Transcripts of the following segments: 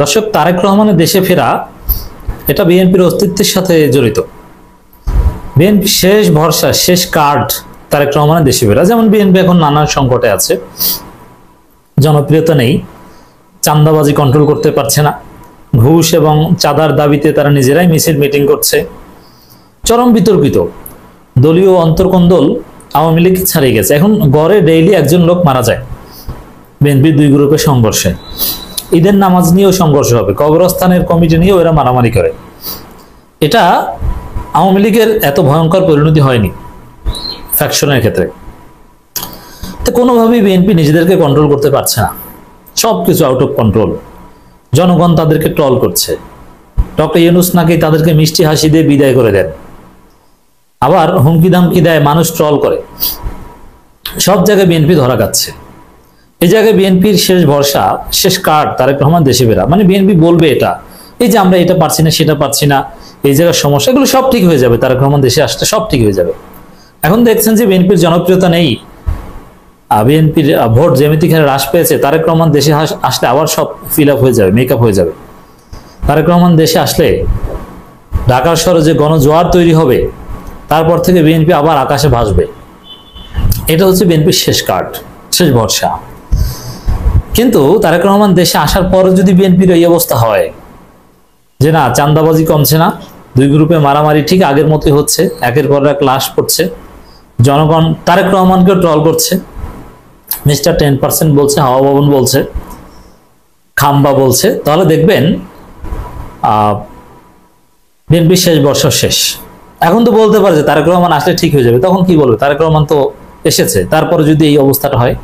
দর্শক, তারেক রহমানের দেশে ফেরা এটা বিএনপির অস্তিত্বের সাথে জড়িত। বিএনপি শেষ ভরসা, শেষ কার্ড তারেক রহমানের দেশে ফেরা। যেমন বিএনপি এখন নানান সংকটে আছে, জনপ্রিয়তা নেই, চাঁদাবাজি কন্ট্রোল করতে পারছে না, ঘুষ এবং চাঁদার দাবিতে তারা নিজেরাই মিছিল মিটিং করছে, চরম বিতর্কিত, দলীয় অন্তর্কন্দল আওয়ামী লীগ ছাড়িয়ে গেছে। এখন গড়ে ডেইলি একজন লোক মারা যায়। বিএনপির দুই গ্রুপের সংঘর্ষে ঈদের নামাজ নিয়েও সংঘর্ষ হবে, কবরস্থানের কমিটি নিয়েও এরা মারামারি করে। এটা আওয়ামী লীগের এত ভয়ঙ্কর পরিণতি হয়নি ফ্যাকশনের ক্ষেত্রে। তো কোনোভাবেই বিএনপি নিজেদেরকে কন্ট্রোল করতে পারছে না, সবকিছু আউট অফ কন্ট্রোল। জনগণ তাদেরকে ট্রল করছে, ডক্টর ইউনূস নাকি তাদেরকে মিষ্টি হাসি দিয়ে বিদায় করে দেন, আবার হুমকি ধামকি দেয়, মানুষ ট্রল করে। সব জায়গায় বিএনপি ধরা যাচ্ছে। এই জায়গায় বিএনপির শেষ ভরসা, শেষ কার্ড তারেক রহমান দেশে ফেরা। মানে বিএনপি বলবে এটা, এই যে আমরা এটা পারছি না, সেটা পারছি না, এই জায়গার সমস্যা, এগুলো সব ঠিক হয়ে যাবে, তারেক রহমান দেশে আসলে সব ঠিক হয়ে যাবে। এখন দেখছেন যে বিএনপির জনপ্রিয়তা নেই, বিএনপির ভোট জ্যামিতিক হারে হ্রাস পেয়েছে। তারেক রহমান দেশে আসলে আবার সব ফিল আপ হয়ে যাবে, মেকআপ হয়ে যাবে। তারেক রহমান দেশে আসলে ঢাকার শহরে যে গণজোয়ার তৈরি হবে, তারপর থেকে বিএনপি আবার আকাশে ভাসবে। এটা হচ্ছে বিএনপির শেষ কার্ড, শেষ ভরসা। কিন্তু তারেক রহমান দেশে আসার পরে যদি বিএনপির এই অবস্থা হয় যে না, চাঁদাবাজি কমছে না, দুই গ্রুপে মারামারি ঠিক আগের মতোই হচ্ছে, একের পর এক লাশ পড়ছে, জনগণ তারেক রহমানকেও ট্রল করছে, মিস্টার 10% বলছে, হাওয়া ভবন বলছে, খাম্বা বলছে, তাহলে দেখবেন বিএনপির শেষ বর্ষ শেষ। এখন তো বলতে পারে যে তারেক রহমান আসলে ঠিক হয়ে যাবে, তখন কি বলবে? তারেক রহমান তো এসেছে, তারপরে যদি এই অবস্থাটা হয়।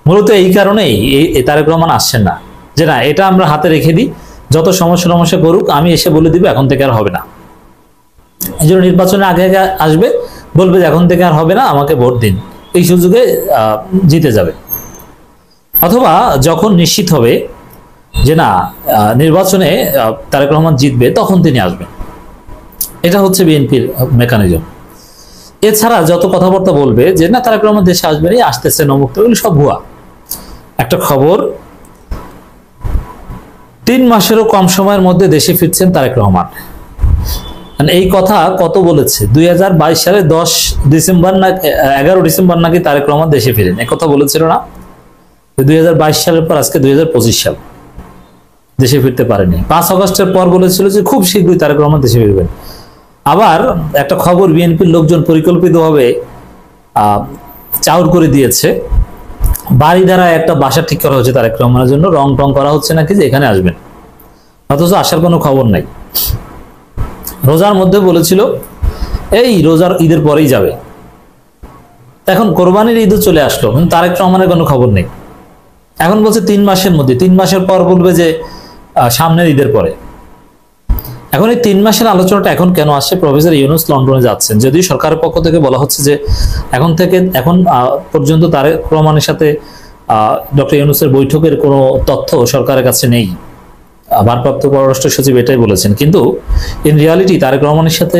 মূলত এই কারণেই এই তারেক রহমান আসছেন না, যে না এটা আমরা হাতে রেখে দিই, যত সমস্যা করুক, আমি এসে বলে দিব এখন থেকে আর হবে না। এই জন্য নির্বাচনের আগে আগে আসবে, বলবে যে এখন থেকে আর হবে না, আমাকে ভোট দিন, এই সুযোগে জিতে যাবে। অথবা যখন নিশ্চিত হবে যে না নির্বাচনে তারেক রহমান জিতবে, তখন তিনি আসবেন। এটা হচ্ছে বিএনপির মেকানিজম। এছাড়া যত কথাবার্তা বলবে যে না তারেক রহমান দেশে আসবেন, এই আসতেছে নমুক্ত, এগুলো সব ভুয়া। একটা খবর, 3 মাসেরও কম সময়ের মধ্যে দেশে ফিরছেন তারেক রহমান। এই কথা কত বলেছে? 2022 সালে 10 ডিসেম্বর না 11 ডিসেম্বর নাকি তারেক রহমান দেশে ফিরেন, এই কথা বলেছিল না? 2022 সালের পর আজকে 2025 সাল, দেশে ফিরতে পারেনি। 5 আগস্টের পর বলেছিল যে খুব শীঘ্রই তারেক রহমান দেশে ফিরবেন। আবার একটা খবর, বিএনপির লোকজন পরিকল্পিতভাবে চাউর করে দিয়েছে, বাড়ি দ্বারা একটা বাসা ঠিক করা হচ্ছে তারেক রহমানের জন্য, রং টং করা হচ্ছে নাকি যে এখানে আসবেন, অথচ আসার কোনো খবর নাই। রোজার মধ্যে বলেছিল এই রোজার ঈদের পরেই যাবে, এখন কোরবানির ঈদও চলে আসলো, কিন্তু তারেক রহমানের কোনো খবর নেই। এখন বলছে 3 মাসের মধ্যে, 3 মাসের পর বলবে যে সামনের ঈদের পরে। এখন এই 3 মাসের আলোচনাটা এখন কেন আসছে? প্রফেসর ইউনূস লন্ডনে যাচ্ছেন, যদিও সরকারের পক্ষ থেকে বলা হচ্ছে যে এখন পর্যন্ত তারেক রহমানের সাথে ডক্টর ইউনূসের বৈঠকের কোনো তথ্য সরকারের কাছে নেই। ভারপ্রাপ্ত পররাষ্ট্র সচিব এটাই বলেছেন, কিন্তু ইন রিয়ালিটি তারেক রহমানের সাথে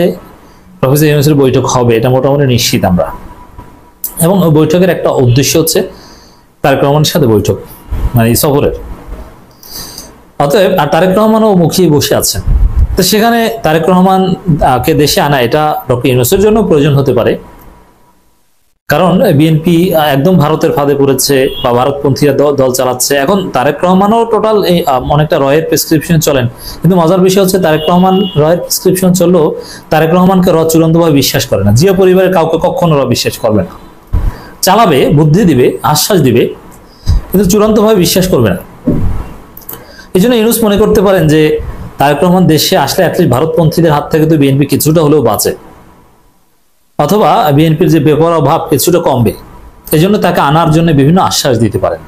প্রফেসর ইউনূসের বৈঠক হবে, এটা মোটামুটি নিশ্চিত আমরা। এবং ওই বৈঠকের একটা উদ্দেশ্য হচ্ছে তারেক রহমানের সাথে বৈঠক, মানে সফরের। অতএব আর তারেক রহমানও মুখিয়ে বসে আছেন, তো সেখানে তারেক রহমানকে দেশে আনা এটা ডক্টর ইউনূসের জন্য প্রয়োজন হতে পারে। কারণ বিএনপি একদম ভারতের ফাঁদে পড়েছে, বা ভারতপন্থীরা দল চালাচ্ছে। এখন তারেক রহমানও টোটাল অনেকটা রয়ের প্রেসক্রিপশনে চলেন, কিন্তু মজার বিষয় হচ্ছে তারেক রহমান রয়ের প্রেসক্রিপশন চললেও তারেক রহমানকে চূড়ান্তভাবে বিশ্বাস করে না। জিয়া পরিবারের কাউকে কখনো বিশ্বাস করবে না, চালাবে, বুদ্ধি দিবে, আশ্বাস দিবে, কিন্তু চূড়ান্তভাবে বিশ্বাস করবে না। এই জন্য ইউনূস মনে করতে পারেন যে তারেক রহমান দেশে আসলে অ্যাটলিস্ট ভারতপন্থীদের হাত থেকে তো বিএনপি কিছুটা হলেও বাঁচে, অথবা বিএনপির যে বেপরোয়া ভাব কিছুটা কমবে। এই জন্য তাকে আনার জন্য বিভিন্ন আশ্বাস দিতে পারেন।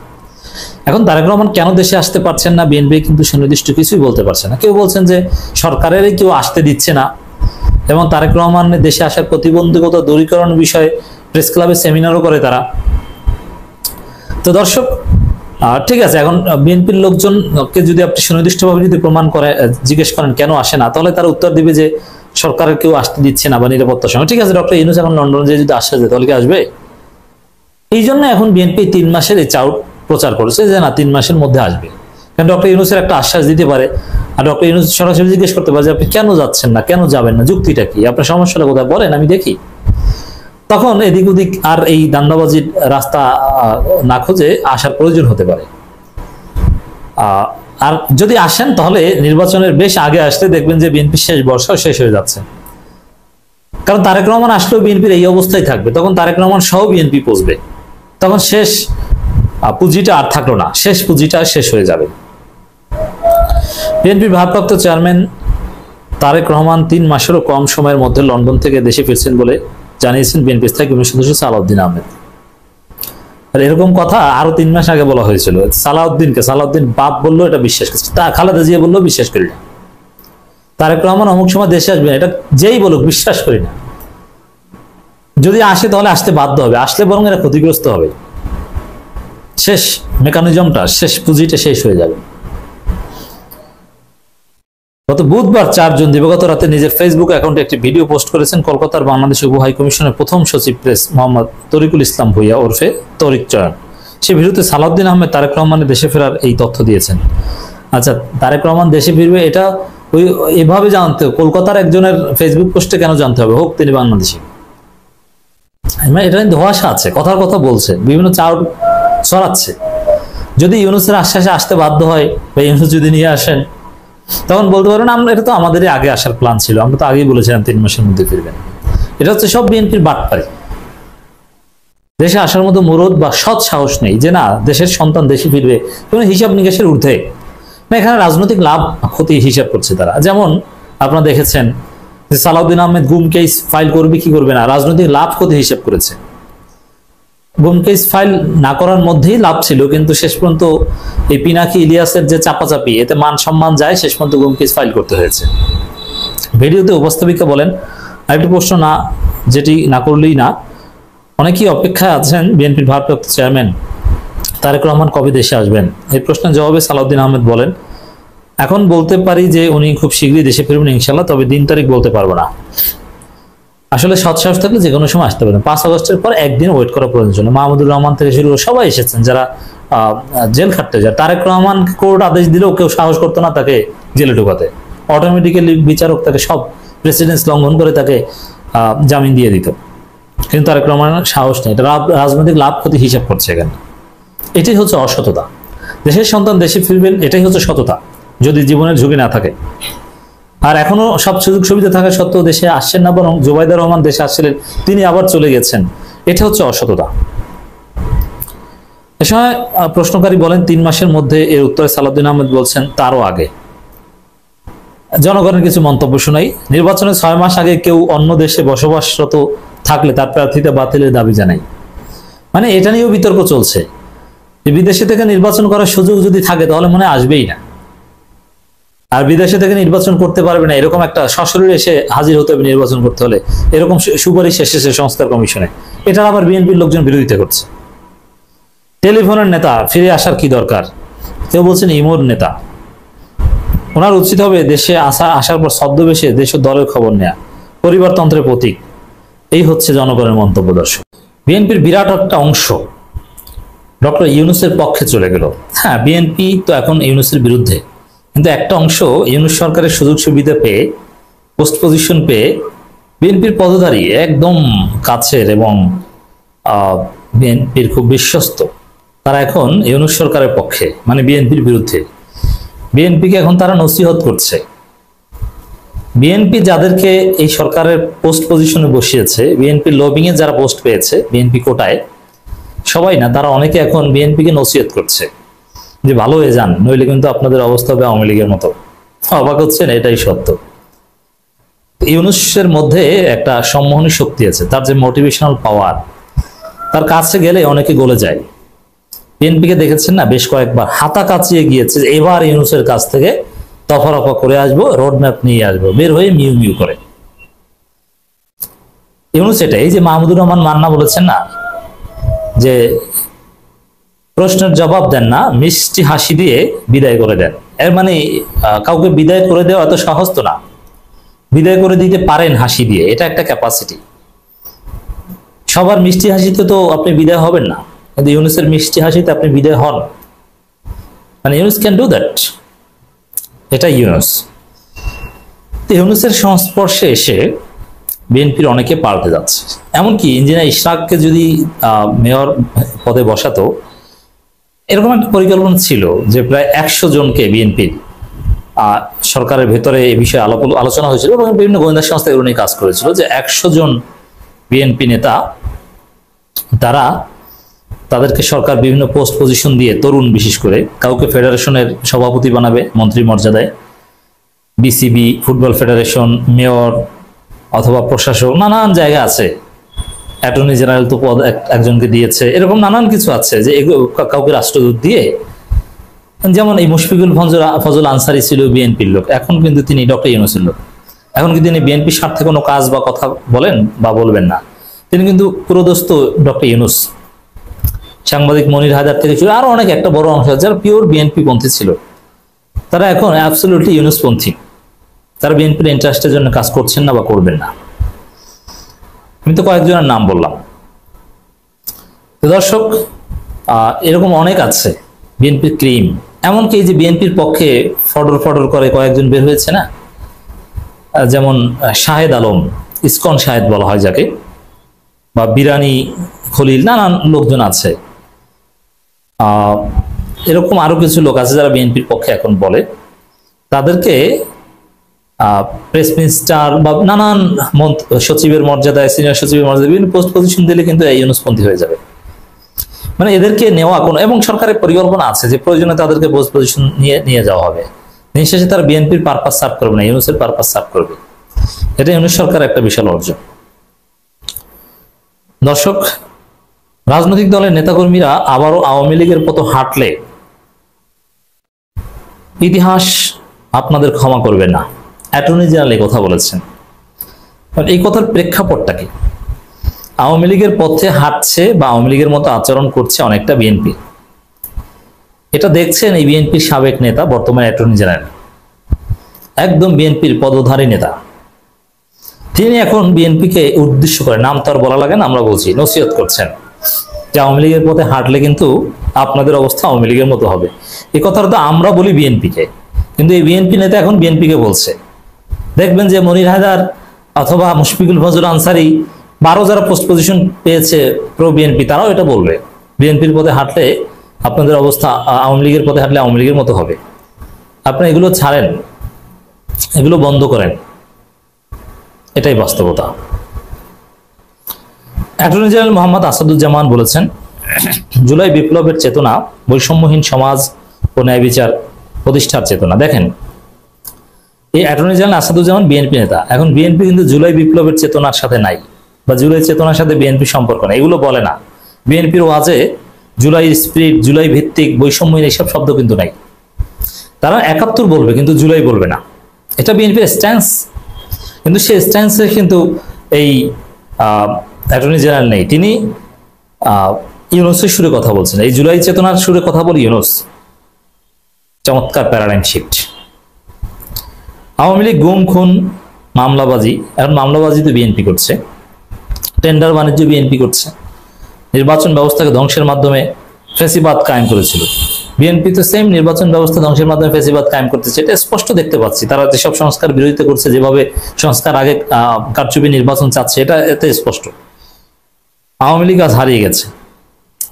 এখন তারেক রহমান কেন দেশে আসতে পারছেন না, বিএনপি কিন্তু সুনির্দিষ্ট কিছুই বলতে পারছে না। কেউ বলছেন যে সরকারেরই কেউ আসতে দিচ্ছে না, এবং তারেক রহমানের দেশে আসার প্রতিবন্ধকতা দূরীকরণ বিষয়ে প্রেস ক্লাবে সেমিনারও করে তারা। তো দর্শক, ঠিক আছে, এখন বিএনপির লোকজনকে যদি আপনি সুনির্দিষ্টভাবে যদি প্রমাণ করে জিজ্ঞেস করেন কেন আসে না, তাহলে তারা উত্তর দিবে যে সরকারের কেউ আসতে দিচ্ছে না বা নিরাপত্তার সময়। ঠিক আছে, ডক্টর ইউনূস এখন লন্ডনে যে যদি আসা যায় তাহলে কি আসবে? এই জন্য এখন বিএনপি 3 মাসের এই চাউট প্রচার করেছে যে না 3 মাসের মধ্যে আসবে। কারণ ডক্টর ইউনূসের একটা আশ্বাস দিতে পারে, আর ডক্টর ইউনূস সরাসরি জিজ্ঞেস করতে পারে যে আপনি কেন যাচ্ছেন না, কেন যাবেন না, যুক্তিটা কি, আপনার সমস্যাটা কোথায় বলেন, আমি দেখি। তখন এদিক ওদিক আর এই দান্দাবাজির রাস্তা না খুঁজে আসার প্রয়োজন হতে পারে। আর যদি আসেন তাহলে নির্বাচনের বেশ আগে আসলে দেখবেন যে বিএনপির শেষ বর্ষা শেষ হয়ে যাচ্ছে। কারণ তারেক রহমান আসলেও বিএনপির এই অবস্থায় থাকবে, তখন তারেক রহমান সহ বিএনপি পৌঁছবে, তখন শেষ পুঁজিটা আর থাকলো না, শেষ পুঁজিটা শেষ হয়ে যাবে। বিএনপির ভারপ্রাপ্ত চেয়ারম্যান তারেক রহমান 3 মাসেরও কম সময়ের মধ্যে লন্ডন থেকে দেশে ফিরছেন বলে জানিয়েছেন বিএনপি স্থায়ী কমিটির সদস্য সালাউদ্দিন আহমেদ। আর এরকম কথা আরো 3 মাস আগে বলা হয়েছিল। সালাউদ্দিন বাপ বললো এটা বিশ্বাস করছে, তা খালেদা জিয়া বললো বিশ্বাস করি না। তারেক রহমান অমুক সময় দেশে আসবেন এটা যেই বলুক বিশ্বাস করি না। যদি আসে তাহলে আসতে বাধ্য হবে, আসলে বরং এরা ক্ষতিগ্রস্ত হবে, শেষ মেকানিজমটা, শেষ পুঁজিটা শেষ হয়ে যাবে। গত বুধবার 4 জুন দিবাগত রাতে নিজের ফেসবুক অ্যাকাউন্টে একটি ভিডিও পোস্ট করেছেন কলকাতার বাংলাদেশ উপ হাই কমিশনের প্রথম সচিব প্রেস মোহাম্মদ তরিকুল ইসলাম ভূঁইয়া ওরফে তরিক চয়ন। সেই ভিডিওতে সালাউদ্দিন আহমেদ তারেক রহমানের দেশে ফেরার এই তথ্য দিয়েছেন। আচ্ছা, তারেক রহমান দেশে ফিরবে এটা ওই এভাবে জানতে, কলকাতার একজনের ফেসবুক পোস্টে কেন জানতে হবে, হোক তিনি বাংলাদেশি? এটা ধোঁয়াশা আছে, কথার কথা বলছে, বিভিন্ন চাউল ছড়াচ্ছে। যদি ইউনূসের আশ্বাসে আসতে বাধ্য হয় বা ইউনূস যদি নিয়ে আসেন, তখন বলতে পারবেন আমরা এটা তো আমাদেরই আগে আসার প্ল্যান ছিল, আমরা তো আগেই বলেছিলাম 3 মাসের মধ্যে ফিরবেন। এটা হচ্ছে সব বিএনপির বাটপাড়ি। দেশে আসার মতো মুরদ বা সৎ সাহস নেই যে না দেশের সন্তান দেশে ফিরবে, কোনো হিসাব নিকাশের ঊর্ধ্বে। এখানে রাজনৈতিক লাভ ক্ষতি হিসাব করছে তারা। যেমন আপনারা দেখেছেন যে সালাউদ্দিন আহমেদ গুম কেস ফাইল করবে কি করবে না, রাজনৈতিক লাভ ক্ষতি হিসাব করেছে। গুম কেস ফাইল না করার মধ্যেই লাভ ছিল, কিন্তু শেষ পর্যন্ত এই পিনাকি ইলিয়াসের যে চাপাচাপি, এতে মান সম্মান যায়, শেষ পর্যন্ত গুম কেস ফাইল করতে হয়েছে। ভিডিওতে উপস্থাপিকা বলেন, আরেকটি প্রশ্ন না যেটি না করলেই না, অনেকেই অপেক্ষায় আছেন বিএনপির ভারপ্রাপ্ত চেয়ারম্যান তারেক রহমান কবে দেশে আসবেন। এই প্রশ্নের জবাবে সালাউদ্দিন আহমেদ বলেন, এখন বলতে পারি যে উনি খুব শীঘ্রই দেশে ফিরবেন ইনশাল্লাহ, তবে দিন তারিখ বলতে পারবো না। আসলে সৎসাহস থাকলে যে কোনো সময় আসতে পারেন। 5 আগস্টের পর একদিন ওয়েট করা প্রয়োজন। মাহমুদুর রহমান থেকে শুরু করে সবাই এসেছেন যারা জেল খাটতে যায়। তারেক রহমান কোর্ট আদেশ দিলেও কেউ সাহস করতো না তাকে জেলে ঢোকাতে, অটোমেটিক্যালি বিচারক তাকে সব প্রেসিডেন্স লঙ্ঘন করে তাকে জামিন দিয়ে দিত। কিন্তু তারেক রহমানের সাহস নেই, এটা রাজনৈতিক লাভ ক্ষতি হিসাব করছে এখানে। এটাই হচ্ছে অসততা। দেশের সন্তান দেশে ফিরবেন, এটাই হচ্ছে সততা, যদি জীবনের ঝুঁকি না থাকে। আর এখনো সব সুযোগ সুবিধা থাকা সত্ত্বেও দেশে আসছেন না, বরং জুবাইদা রহমান দেশে আসছিলেন, তিনি আবার চলে গেছেন, এটা হচ্ছে অসততা। এ সময় প্রশ্নকারী বলেন 3 মাসের মধ্যে, এর উত্তরে সালাউদ্দিন আহমেদ বলছেন তারও আগে। জনগণের কিছু মন্তব্য শোনাই। নির্বাচনের 6 মাস আগে কেউ অন্য দেশে বসবাসরত থাকলে তার প্রার্থিতা বাতিলের দাবি জানাই। মানে এটা নিয়েও বিতর্ক চলছে যে বিদেশে থেকে নির্বাচন করার সুযোগ যদি থাকে তাহলে মনে আসবেই না, আর বিদেশে থেকে নির্বাচন করতে পারবে না, এরকম একটা সশরীরে এসে হাজির হতে হবে নির্বাচন করতে হলে, এরকম সুপারিশ এসেছে সংস্কার কমিশনে। এটার আবার বিএনপির লোকজন বিরোধিতা করছে। টেলিফোনের নেতা ফিরে আসার কি দরকার, কেউ বলছেন ইমোর নেতা, ওনার উচিত হবে দেশে আসার পর ছদ্মবেশে দেশ ও দলের খবর নেয়া, পরিবারতন্ত্রের প্রতীক। এই হচ্ছে জনগণের মন্তব্য। দর্শক, বিএনপির বিরাট একটা অংশ ডক্টর ইউনূসের পক্ষে চলে গেল। হ্যাঁ, বিএনপি তো এখন ইউনূসের বিরুদ্ধে, কিন্তু একটা অংশ ইউনূস সরকারের সুযোগ সুবিধা পেয়ে, পোস্ট পজিশন পেয়ে, বিএনপির পদধারী একদম কাছের এবং বিএনপির খুব বিশ্বস্ত, তারা এখন ইউনূস সরকারের পক্ষে, মানে বিএনপির বিরুদ্ধে। বিএনপিকে এখন তারা নসিহত করছে। বিএনপি যাদেরকে এই সরকারের পোস্ট পজিশনে বসিয়েছে, বিএনপির লবিং এ যারা পোস্ট পেয়েছে বিএনপি কোটায়, সবাই না, তারা অনেকে এখন বিএনপিকে নসিহত করছে যে ভালো হয়ে যান, নইলে কিন্তু আপনাদের অবস্থা হবে আওয়ামী লীগের মতো। অবাক হচ্ছেন, এটাই সত্য। ইউনূসের মধ্যে একটা সম্মোহনী শক্তি আছে, তার যে মোটিভেশনাল পাওয়ার, তার কাছে গেলে অনেকে গলে যায়। বিএনপিকে দেখেছেন না, বেশ কয়েকবার হাতা কাচিয়ে গিয়েছে, এবার ইউনূসের কাছ থেকে তফারফা করে আসবো, রোড ম্যাপ নিয়ে আসবো, বের হয়ে মিউ মিউ করে। ইউনূস এটাই, যে মাহমুদুর রহমান মান্না বলেছেন না যে প্রশ্নের জবাব দেন না, মিষ্টি হাসি দিয়ে বিদায় করে দেন। এর মানে কাউকে বিদায় করে দেওয়া এত সহজ তো না, বিদায় করে দিতে পারেন হাসি দিয়ে, এটা একটা ক্যাপাসিটি। সবার মিষ্টি হাসিতে তো আপনি বিদায় হবেন না, কিন্তু ইউনূসের মিষ্টি হাসিতে আপনি বিদায় হন। মানে ইউনুস ক্যান ডু দ্যাট, এটা ইউনুস। ইউনুসের সংস্পর্শে এসে বিএনপির অনেকে পাল্টে যাচ্ছে। এমনকি ইঞ্জিনিয়ার ইশরাককে যদি মেয়র পদে বসাতো, এরকম একটা পরিকল্পনা ছিল যে প্রায় 100 জনকে বিএনপির সরকারের ভেতরে এই বিষয়ে আলোচনা হয়েছিল এবং বিভিন্ন গোয়েন্দা সংস্থা এগুলো নিয়ে কাজ করেছিল যে 100 জন বিএনপি নেতা তাদেরকে সরকার বিভিন্ন পোস্ট পজিশন দিয়ে, তরুণ বিশেষ করে, কাউকে ফেডারেশনের সভাপতি বানাবে মন্ত্রী মর্যাদায়, বিসিবি, ফুটবল ফেডারেশন, মেয়র অথবা প্রশাসক, নানান জায়গা আছে। অ্যাটর্নি জেনারেল তো পদ একজনকে দিয়েছে, এরকম নানান কিছু আছে যে কাউকে রাষ্ট্রদূত দিয়ে, যেমন এই মুশফিকুল ফজল আনসারী ছিল বিএনপির লোক, এখন কিন্তু তিনি ডক্টর ইউনূসের লোক। এখন কি তিনি বিএনপির স্বার্থে কোনো কাজ বা কথা বলেন বা বলবেন না? তিনি কিন্তু পুরোদস্ত ডক্টর ইউনূস। সাংবাদিক মনির হায়দার থেকে ছিল আরো অনেক একটা বড় অংশ যারা পিওর বিএনপি পন্থী ছিল, তারা এখন অ্যাবসলিউটলি ইউনূস পন্থী। তারা বিএনপির ইন্টারেস্টের জন্য কাজ করছেন না বা করবেন না। আমি তো কয়েকজনের নাম বললাম। দর্শক, এরকম অনেক আছে বিএনপির ক্রিম। এমনকি এই যে বিএনপির পক্ষে ফডর করে কয়েকজন বের হয়েছে না, যেমন শাহেদ আলম, ইসকন শাহেদ বলা হয় যাকে, বা বিরানি খলিল, নানান লোকজন আছে। এরকম আরো কিছু লোক আছে যারা বিএনপির পক্ষে এখন বলে। তাদেরকে প্রেস মিনিস্টার বা নানান সচিবের মর্যাদায়, সিনিয়র সচিবের মর্যাদায় বিভিন্ন পোস্ট পজিশন দিলে কিন্তু এই ইউনূসপন্থী হয়ে যাবে। মানে এদেরকে নেওয়া কোনো, এবং সরকারের পরিকল্পনা আছে যে প্রয়োজনে তাদেরকে পোস্ট পজিশন নিয়ে যাওয়া হবে। দিন শেষে তারা বিএনপির পারপাস সার্ভ করবে না, ইউনূসের পারপাস সার্ভ করবে। এটা ইউনূস সরকার একটা বিশাল অর্জন। দর্শক, রাজনৈতিক দলের নেতাকর্মীরা আবারও আওয়ামী লীগের পথে হাঁটলে ইতিহাস আপনাদের ক্ষমা করবে না। অ্যাটর্নি জেনারেল এই কথা বলেছেন। এই কথার প্রেক্ষাপটটা কি? আওয়ামী লীগের পথে হাঁটছে বা আওয়ামী লীগের মতো আচরণ করছে অনেকটা বিএনপি। এটা দেখছেন এই বিএনপির সাবেক নেতা, বর্তমানে অ্যাটর্নি জেনারেল, একদম বিএনপির পদধারী নেতা। তিনি এখন বিএনপিকে উদ্দেশ্য করে, নাম তো আর বলা লাগে না, আমরা বলছি, নসিহত করছেন যে আওয়ামী লীগের পথে হাঁটলে কিন্তু আপনাদের অবস্থা আওয়ামী লীগের মতো হবে। এই কথাটা তো আমরা বলি বিএনপিকে, কিন্তু এই বিএনপি নেতা এখন বিএনপিকে বলছে। দেখবেন যে মনির হায়দার অথবা মুশফিকুল ফজল আনসারী বা আরো যারা পোস্ট পজিশন পেয়েছে প্রো বিএনপি, তারাও এটা বলবে বিএনপির পথে হাঁটলে আপনাদের অবস্থা আওয়ামী লীগের পথে হাঁটলে আওয়ামী লীগের মতো হবে। আপনি এগুলো ছাড়েন, এগুলো বন্ধ করেন, এটাই বাস্তবতা। অ্যাটর্নি জেনারেল মোহাম্মদ আসাদুজ্জামান বলেছেন, জুলাই বিপ্লবের চেতনা বৈষম্যহীন সমাজ ও ন্যায় বিচার প্রতিষ্ঠার চেতনা। দেখেন, এই অ্যাটর্নি জেনারেল আসাদুজ্জামান বিএনপি নেতা। এখন বিএনপি কিন্তু জুলাই বিপ্লবের চেতনার সাথে নাই, বা জুলাই চেতনার সাথে বিএনপি সম্পর্ক নাই, এগুলো বলে না। বিএনপির ওয়াজে জুলাই স্পিরিট, জুলাই ভিত্তিক, বৈষম্যহীন এইসব শব্দ কিন্তু নাই। তারা ৭১ বলবে কিন্তু জুলাই বলবে না, এটা বিএনপির স্ট্যান্স। কিন্তু সে স্ট্যান্সে কিন্তু এই অ্যাটর্নি জেনারেল নেই। তিনি ইউনূসের সুরে কথা বলছেন, এই জুলাই চেতনার সুরে কথা বলি ইউনূস। চমৎকার প্যারাডাইম শিফট। আওয়ামী লীগ গুম খুন মামলাবাজি, এখন মামলাবাজি তো বিএনপি করছে, টেন্ডার বাণিজ্য বিএনপি করছে, নির্বাচন ব্যবস্থাকে ধ্বংসের মাধ্যমে ফ্যাসিবাদ কায়েম করেছিল বিএনপি, তো সেম নির্বাচন ব্যবস্থা ধ্বংসের মাধ্যমে ফ্যাসিবাদ কায়েম করতেছে। এটা স্পষ্ট দেখতে পাচ্ছি। তারা যেসব সংস্কার বিরোধিতা করছে, যেভাবে সংস্কার আগে কারচুপি নির্বাচন চাচ্ছে, এটা এতে স্পষ্ট। আওয়ামী লীগ আজ হারিয়ে গেছে।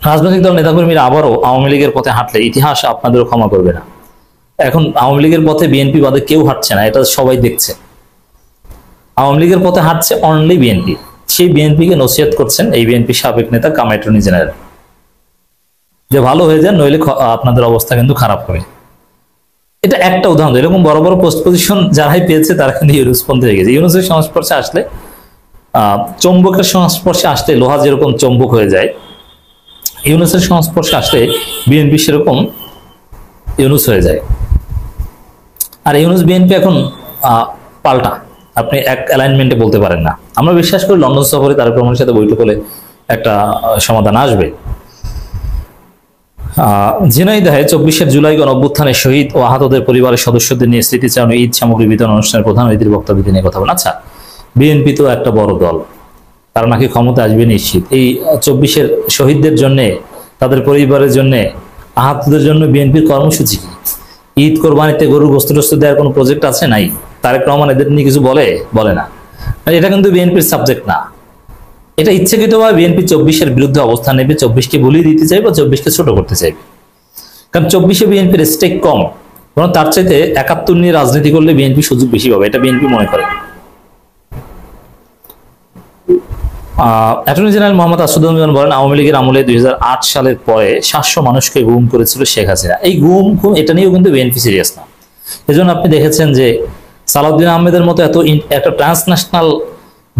রাজনৈতিক দল নেতাকর্মীরা আবারও আওয়ামী লীগের পথে হাঁটলে ইতিহাস আপনাদেরও ক্ষমা করবে না। এখন আওয়ামী লীগের পথে বিএনপি বাদে কেউ হাঁটছে না, এটা সবাই দেখছে। আওয়ামী লীগের পথে হাঁটছে অনলি বিএনপি। সেই বিএনপিকে নসিহত করছেন এই বিএনপি সাবেক নেতা কাম অ্যাটর্নি জেনারেল, যে ভালো হয়ে যান, নইলে আপনাদের অবস্থা কিন্তু খারাপ হবে। এটা একটা উদাহরণ। এরকম বড় বড় পোস্ট পজিশন যারাই পেয়েছে তারা কিন্তু ইউনূসপন্থী হয়ে গেছে। ইউনূসের সংস্পর্শে আসলে, চৌম্বকের সংস্পর্শে আসলে লোহা যেরকম চৌম্বক হয়ে যায়, ইউনূসের সংস্পর্শে আসলে বিএনপি সেরকম ইউনূস হয়ে যায়। আর ইউনূস বিএনপি এখন পাল্টা, আপনি এক অ্যালাইনমেন্টে বলতে পারেন না। আমরা বিশ্বাস করি লন্ডন সফরে তারেক রহমানের সাথে বৈঠক হলে একটা সমাধান আসবে। ঝিনাইদহে ২৪শে জুলাই গণঅভ্যুত্থানে শহীদ ও আহতদের পরিবারের সদস্যদের নিয়ে স্মৃতিচারণ ঈদ সামগ্রী বিতরণ অনুষ্ঠানের প্রধান অতিথির বক্তব্য নিয়ে কথা বলেন। আচ্ছা, বিএনপি তো একটা বড় দল, তারা নাকি ক্ষমতা আসবে নিশ্চিত। এই ২৪-এর শহীদদের জন্য, তাদের পরিবারের জন্য আহতদের জন্য বিএনপির কর্মসূচি কি? ঈদ কোরবানিতে গরুর গোশত টোস্ত দেওয়ার কোনো প্রজেক্ট আছে? নাই। তারেক রহমান এদের নিয়ে কিছু বলে না। এটা কিন্তু বিএনপির সাবজেক্ট না। এটা ইচ্ছাকৃতভাবে বিএনপি 24-এর বিরুদ্ধে অবস্থান নেবে, 24-কে ভুলিয়ে দিতে চাইবে, 24-কে ছোট করতে চাইবে। কারণ 24-এ বিএনপির স্টেক কম, কারণ তার চাইতে 71 নিয়ে রাজনীতি করলে বিএনপি সুযোগ বেশি পাবে, এটা বিএনপি মনে করে। অ্যাটর্নি জেনারেল মোহাম্মদ আসাদুজ্জামান বলেন, আওয়ামী লীগের আমলে 2008 সালের পরে 700 মানুষকে গুম করেছিল শেখ হাসিনা। এই গুম এটা নিয়েও কিন্তু বিএনপি সিরিয়াস না। এজন্য আপনি দেখেছেন যে সালাউদ্দিন আহমেদের মতো একটা ট্রান্সন্যাশনাল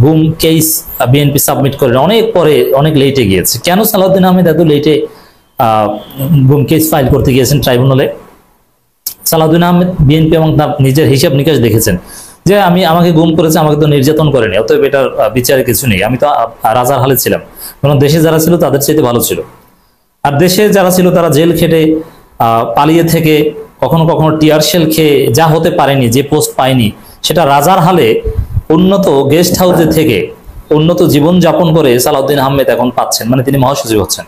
গুম কেস বিএনপি সাবমিট করে অনেক পরে, অনেক লেটে গিয়েছে। কেন সালাউদ্দিন আহমেদ এত লেটে গুম কেস ফাইল করতে গিয়েছেন ট্রাইব্যুনালে? সালাউদ্দিন আহমেদ বিএনপি এবং তার নিজের হিসাব নিকাশ দেখেছেন যে আমাকে গুম করেছে, আমাকে তো নির্যাতন করেনি, অতএব এটার বিচারে কিছু নেই, আমি তো রাজার হালে ছিলাম। কারণ দেশে যারা ছিল তাদের চাইতে ভালো ছিল, আর দেশে যারা ছিল তারা জেল খেটে পালিয়ে থেকে কখনো কখনো টিয়ার শেল খেয়ে যা হতে পারেনি, যে পোস্ট পায়নি, সেটা রাজার হালে উন্নত গেস্ট হাউসে থেকে উন্নত জীবন যাপন করে সালাউদ্দিন আহমেদ এখন পাচ্ছেন, মানে তিনি মহাসচিব হচ্ছেন।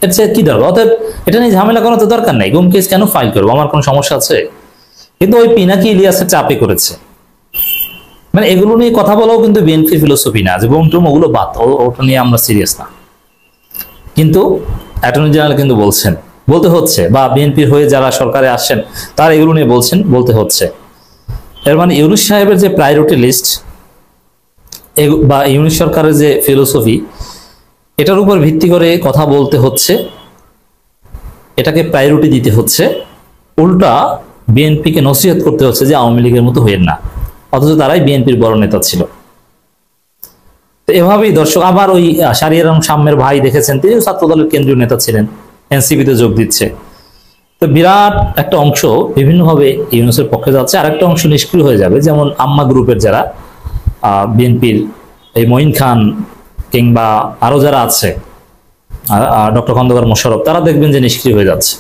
এর চেয়ে কি দরকার? অতএব এটা নিয়ে ঝামেলা করার তো দরকার নেই। গুম কেস কেন ফাইল করবো? আমার কোনো সমস্যা আছে? কিন্তু ওই পিনাকি ইলিয়াসের চাপে করেছে, মানে এগুলো নিয়ে কথা বলাও কিন্তু বিএনপির ফিলোসফি না, যে গুম টুম ওগুলো বাদ, ওটা নিয়ে আমরা সিরিয়াস না। কিন্তু অ্যাটর্নি জেনারেল কিন্তু বলতে হচ্ছে, বা বিএনপির হয়ে যারা সরকারে আসছেন তারা এগুলো নিয়ে বলতে হচ্ছে। এর মানে ইউনূস সাহেবের যে প্রায়োরিটি লিস্ট বা ইউনূস সরকারের যে ফিলোসফি, এটার উপর ভিত্তি করে কথা বলতে হচ্ছে, এটাকে প্রায়োরিটি দিতে হচ্ছে। উল্টা বিএনপিকে নসিহত করতে হচ্ছে যে আওয়ামী লীগের মতো হইেন না, অথচ তারাই বিএনপির বড় নেতা ছিল। তো এভাবেই দর্শক, আবার ওই শাহরিয়ার আলম সাম্যের ভাই দেখেছেন, তিনিও ছাত্রদলের কেন্দ্রীয় নেতা ছিলেন, এনসিপিতে যোগ দিচ্ছে। তো বিরাট একটা অংশ বিভিন্নভাবে ইউনূসের পক্ষে যাচ্ছে, আর একটা অংশ নিষ্ক্রিয় হয়ে যাবে। যেমন আম্মা গ্রুপের যারা বিএনপির এই মঈন খান কিংবা আরো যারা আছে, ডক্টর খন্দকার মোশাররফ, তারা দেখবেন যে নিষ্ক্রিয় হয়ে যাচ্ছে।